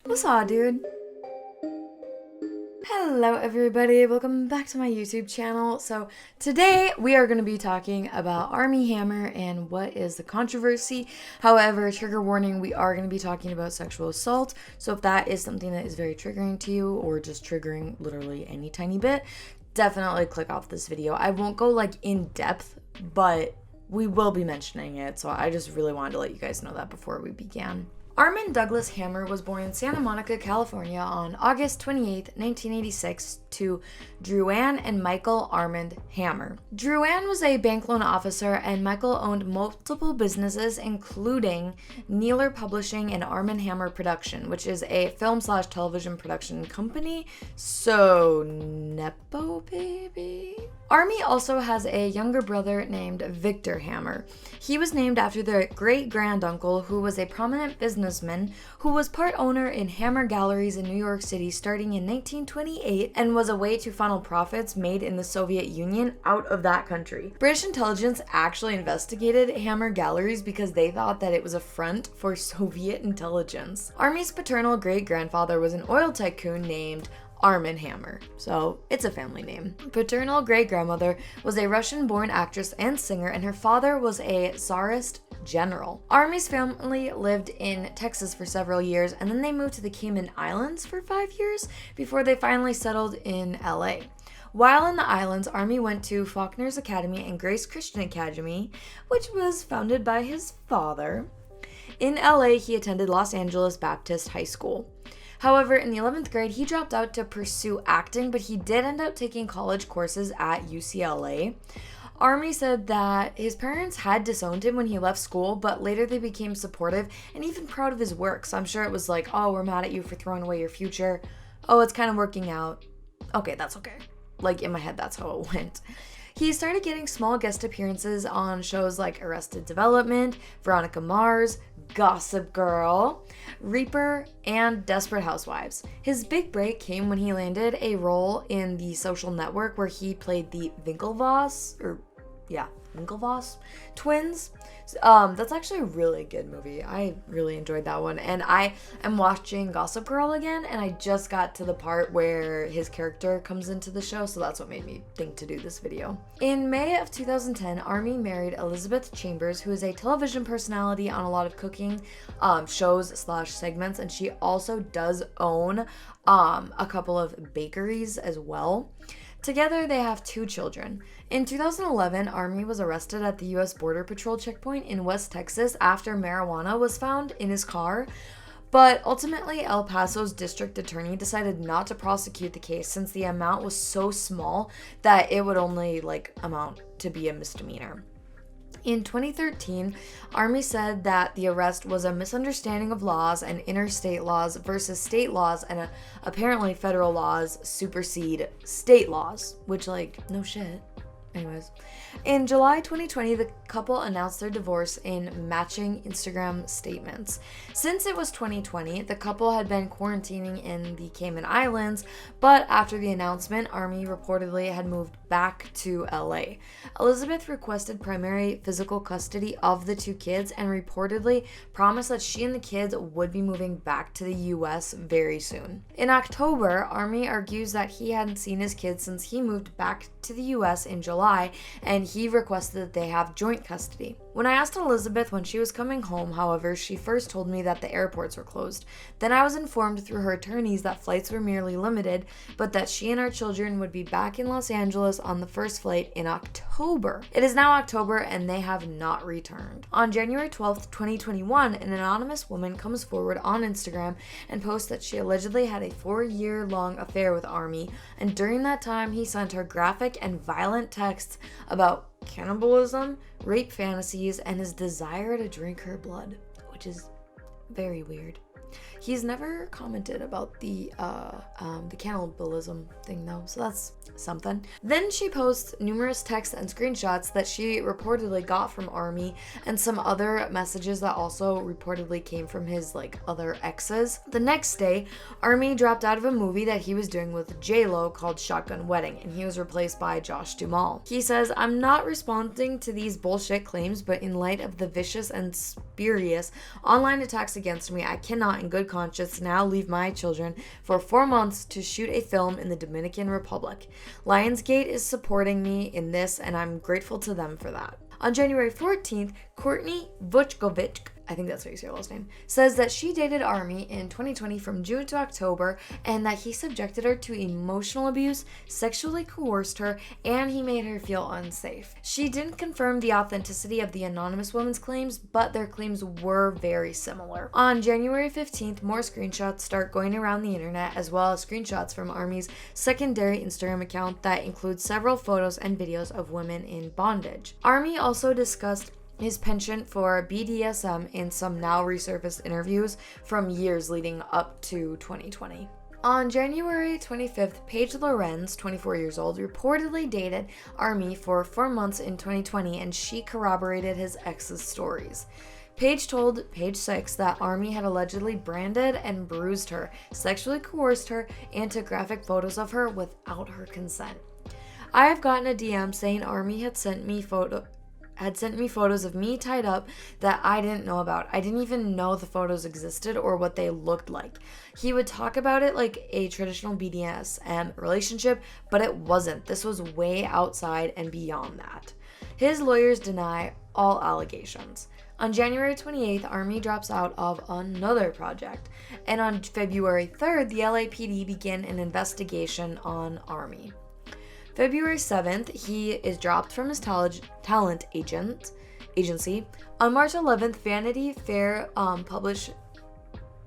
What's up, dude? Hello everybody, welcome back to my YouTube channel. So today we are going to be talking about Armie Hammer and what is the controversy. However, trigger warning, we are going to be talking about sexual assault. So if that is something that is very triggering to you or just triggering literally any tiny bit, definitely click off this video. I won't go like in depth, but we will be mentioning it. So I just really wanted to let you guys know that before we began. Armand Douglas Hammer was born in Santa Monica, California on August 28, 1986 to Druanne and Michael Armand Hammer. Druanne was a bank loan officer and Michael owned multiple businesses including Neeler Publishing and Armand Hammer Production, which is a film/television production company. So, Nepo baby? Armie also has a younger brother named Victor Hammer. He was named after their great-granduncle who was a prominent businessman who was part owner in Hammer Galleries in New York City starting in 1928 and was a way to funnel profits made in the Soviet Union out of that country. British intelligence actually investigated Hammer Galleries because they thought that it was a front for Soviet intelligence. Armie's paternal great-grandfather was an oil tycoon named Armie Hammer, so it's a family name. Paternal great-grandmother was a Russian-born actress and singer, and her father was a Tsarist general. Armie's family lived in Texas for several years, and then they moved to the Cayman Islands for 5 years before they finally settled in LA. While in the islands, Armie went to Faulkner's Academy and Grace Christian Academy, which was founded by his father. In LA, he attended Los Angeles Baptist High School. However, in the 11th grade, he dropped out to pursue acting, but he did end up taking college courses at UCLA. Armie said that his parents had disowned him when he left school, but later they became supportive and even proud of his work. So I'm sure it was like, oh, we're mad at you for throwing away your future. Oh, it's kind of working out. Okay, that's okay. Like, in my head, that's how it went. He started getting small guest appearances on shows like Arrested Development, Veronica Mars, Gossip Girl, Reaper, and Desperate Housewives. His big break came when he landed a role in The Social Network where he played the Winklevoss twins. That's actually a really good movie. I really enjoyed that one. And I am watching Gossip Girl again, and I just got to the part where his character comes into the show, so that's what made me think to do this video. In May of 2010, Armie married Elizabeth Chambers, who is a television personality on a lot of cooking shows/segments, and she also does own a couple of bakeries as well. Together, they have 2 children. In 2011, Armie was arrested at the U.S. Border Patrol checkpoint in West Texas after marijuana was found in his car, but ultimately El Paso's district attorney decided not to prosecute the case since the amount was so small that it would only amount to be a misdemeanor. In 2013, Armie said that the arrest was a misunderstanding of laws and interstate laws versus state laws, and apparently federal laws supersede state laws, which, no shit. Anyways, in July 2020, the couple announced their divorce in matching Instagram statements. Since it was 2020, the couple had been quarantining in the Cayman Islands, but after the announcement, Armie reportedly had moved back to LA. Elizabeth requested primary physical custody of the 2 kids and reportedly promised that she and the kids would be moving back to the US very soon. In October, Armie argues that he hadn't seen his kids since he moved back to the US in July, and he requested that they have joint custody. When I asked Elizabeth when she was coming home, however, she first told me that the airports were closed. Then I was informed through her attorneys that flights were merely limited, but that she and our children would be back in Los Angeles on the first flight in October. It is now October and they have not returned. On January 12th, 2021, an anonymous woman comes forward on Instagram and posts that she allegedly had a 4-year-long affair with Armie, and during that time he sent her graphic and violent texts about cannibalism, rape fantasies, and his desire to drink her blood, which is very weird. He's never commented about the cannibalism thing though, so that's something. Then she posts numerous texts and screenshots that she reportedly got from Armie and some other messages that also reportedly came from his other exes. The next day, Armie dropped out of a movie that he was doing with J-Lo called Shotgun Wedding, and he was replaced by Josh Duhamel. He says, "I'm not responding to these bullshit claims, but in light of the vicious and spurious online attacks against me, I cannot cannot in good conscience now leave my children for 4 months to shoot a film in the Dominican Republic. Lionsgate is supporting me in this, and I'm grateful to them for that. On January 14th, Courtney Vuchkovic, I think that's how you say her last name, says that she dated Armie in 2020 from June to October and that he subjected her to emotional abuse, sexually coerced her, and he made her feel unsafe. She didn't confirm the authenticity of the anonymous woman's claims, but their claims were very similar. On January 15th, more screenshots start going around the internet, as well as screenshots from Armie's secondary Instagram account that includes several photos and videos of women in bondage. Armie also discussed his penchant for BDSM in some now resurfaced interviews from years leading up to 2020. On January 25th, Paige Lorenz, 24 years old, reportedly dated Armie for 4 months in 2020, and she corroborated his ex's stories. Paige told Page 6 that Armie had allegedly branded and bruised her, sexually coerced her, and took graphic photos of her without her consent. I have gotten a DM saying Armie had sent me photos of me tied up that I didn't know about. I didn't even know the photos existed or what they looked like. He would talk about it like a traditional BDSM relationship, but it wasn't. This was way outside and beyond that. His lawyers deny all allegations. On January 28th, Armie drops out of another project. And on February 3rd, the LAPD began an investigation on Armie. February 7th, he is dropped from his talent agency. On March 11th, Vanity Fair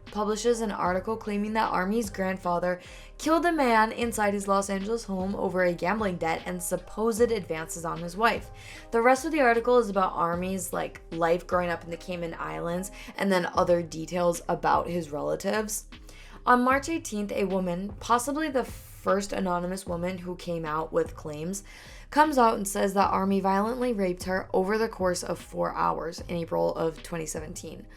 publishes an article claiming that Armie's grandfather killed a man inside his Los Angeles home over a gambling debt and supposed advances on his wife. The rest of the article is about Armie's life growing up in the Cayman Islands and then other details about his relatives. On March 18th, a woman, possibly the first anonymous woman who came out with claims, comes out and says that Armie violently raped her over the course of 4 hours in April of 2017.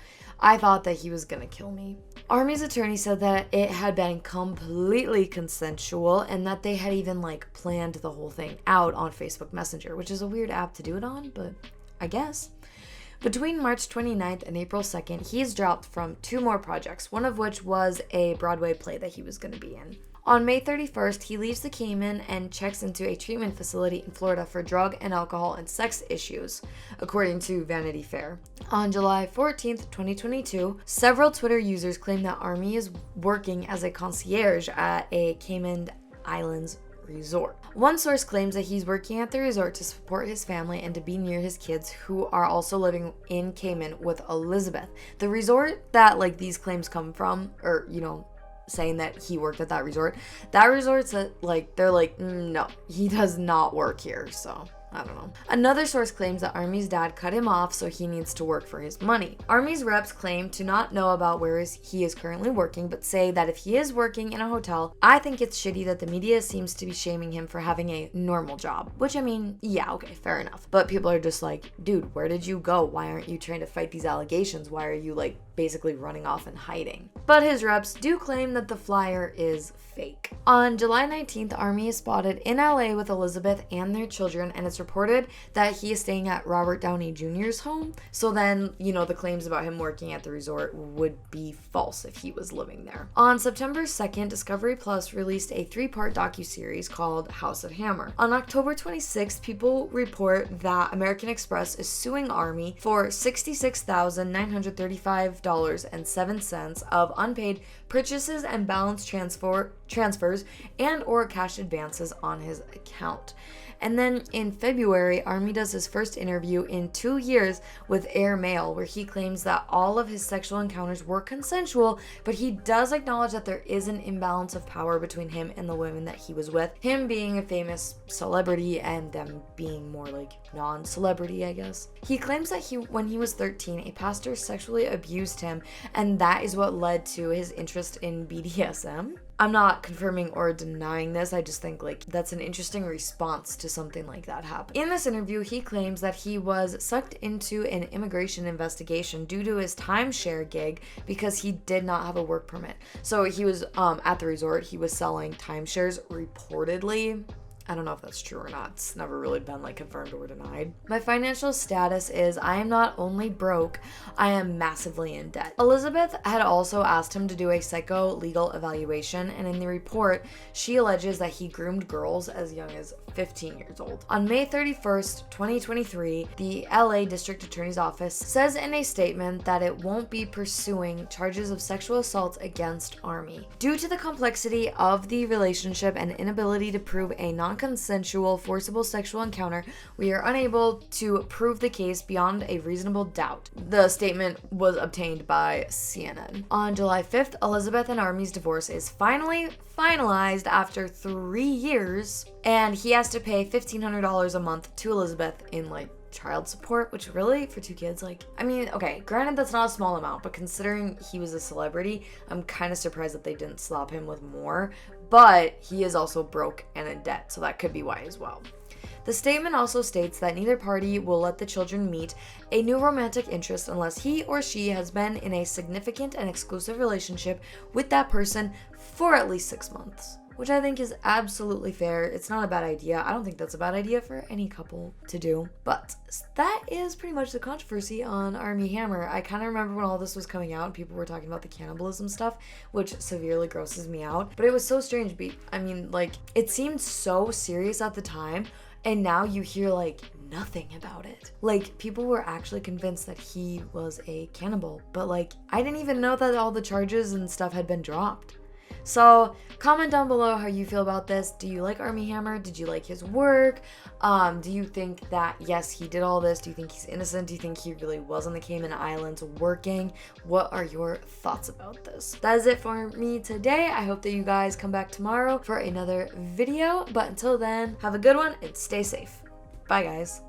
I thought that he was gonna kill me. Armie's attorney said that it had been completely consensual and that they had even planned the whole thing out on Facebook Messenger, which is a weird app to do it on, but I guess. Between March 29th and April 2nd, he's dropped from 2 more projects, one of which was a Broadway play that he was going to be in. On May 31st, he leaves the Cayman and checks into a treatment facility in Florida for drug and alcohol and sex issues, according to Vanity Fair. On July 14th, 2022, several Twitter users claim that Armie is working as a concierge at a Cayman Islands resort. One source claims that he's working at the resort to support his family and to be near his kids, who are also living in Cayman with Elizabeth. The resort that these claims come from, or saying that he worked at that resort's they're no, he does not work here, so I don't know. Another source claims that Armie's dad cut him off, so he needs to work for his money. Armie's reps claim to not know about where he is currently working, but say that if he is working in a hotel, I think it's shitty that the media seems to be shaming him for having a normal job. Which, I mean, yeah, okay, fair enough. But people are just like, dude, where did you go? Why aren't you trying to fight these allegations? Why are you basically running off and hiding? But his reps do claim that the flyer is fake. On July 19th, Armie is spotted in LA with Elizabeth and their children, and it's reported that he is staying at Robert Downey Jr.'s home. So then, the claims about him working at the resort would be false if he was living there. On September 2nd, Discovery Plus released a 3-part docuseries called House of Hammer. On October 26th, people report that American Express is suing Armie for $66,935.07 of unpaid purchases and balance transfers and or cash advances on his account. And then in February, Armie does his first interview in 2 years with Air Mail, where he claims that all of his sexual encounters were consensual, but he does acknowledge that there is an imbalance of power between him and the women that he was with, him being a famous celebrity and them being more non-celebrity, I guess. He claims that when he was 13, a pastor sexually abused him, and that is what led to his interest in BDSM. I'm not confirming or denying this, I just think that's an interesting response to something like that happening. In this interview, he claims that he was sucked into an immigration investigation due to his timeshare gig because he did not have a work permit. So he was at the resort, he was selling timeshares reportedly. I don't know if that's true or not. It's never really been like confirmed or denied. My financial status is I am not only broke, I am massively in debt. Elizabeth had also asked him to do a psycho-legal evaluation, and in the report, she alleges that he groomed girls as young as 15 years old. On May 31st, 2023, the LA District Attorney's Office says in a statement that it won't be pursuing charges of sexual assault against Armie. Due to the complexity of the relationship and inability to prove a non-consensual forcible sexual encounter, we are unable to prove the case beyond a reasonable doubt. The statement was obtained by CNN. On July 5th, Elizabeth and Armie's divorce is finally finalized after 3 years, and he has to pay $1,500 a month to Elizabeth in like child support, which really for 2 kids, like, I mean, okay, granted that's not a small amount, but considering he was a celebrity, I'm kind of surprised that they didn't slap him with more, but he is also broke and in debt, so that could be why as well. The statement also states that neither party will let the children meet a new romantic interest unless he or she has been in a significant and exclusive relationship with that person for at least 6 months. Which I think is absolutely fair. It's not a bad idea. I don't think that's a bad idea for any couple to do. But that is pretty much the controversy on Armie Hammer. I kind of remember when all this was coming out and people were talking about the cannibalism stuff, which severely grosses me out. But it was so strange. I mean, like, it seemed so serious at the time, and now you hear, like, nothing about it. Like, people were actually convinced that he was a cannibal. But, like, I didn't even know that all the charges and stuff had been dropped. So comment down below how you feel about this. Do you like Armie Hammer? Did you like his work? Do you think that, yes, he did all this? Do you think he's innocent? Do you think he really was on the Cayman Islands working? What are your thoughts about this? That is it for me today. I hope that you guys come back tomorrow for another video. But until then, have a good one and stay safe. Bye, guys.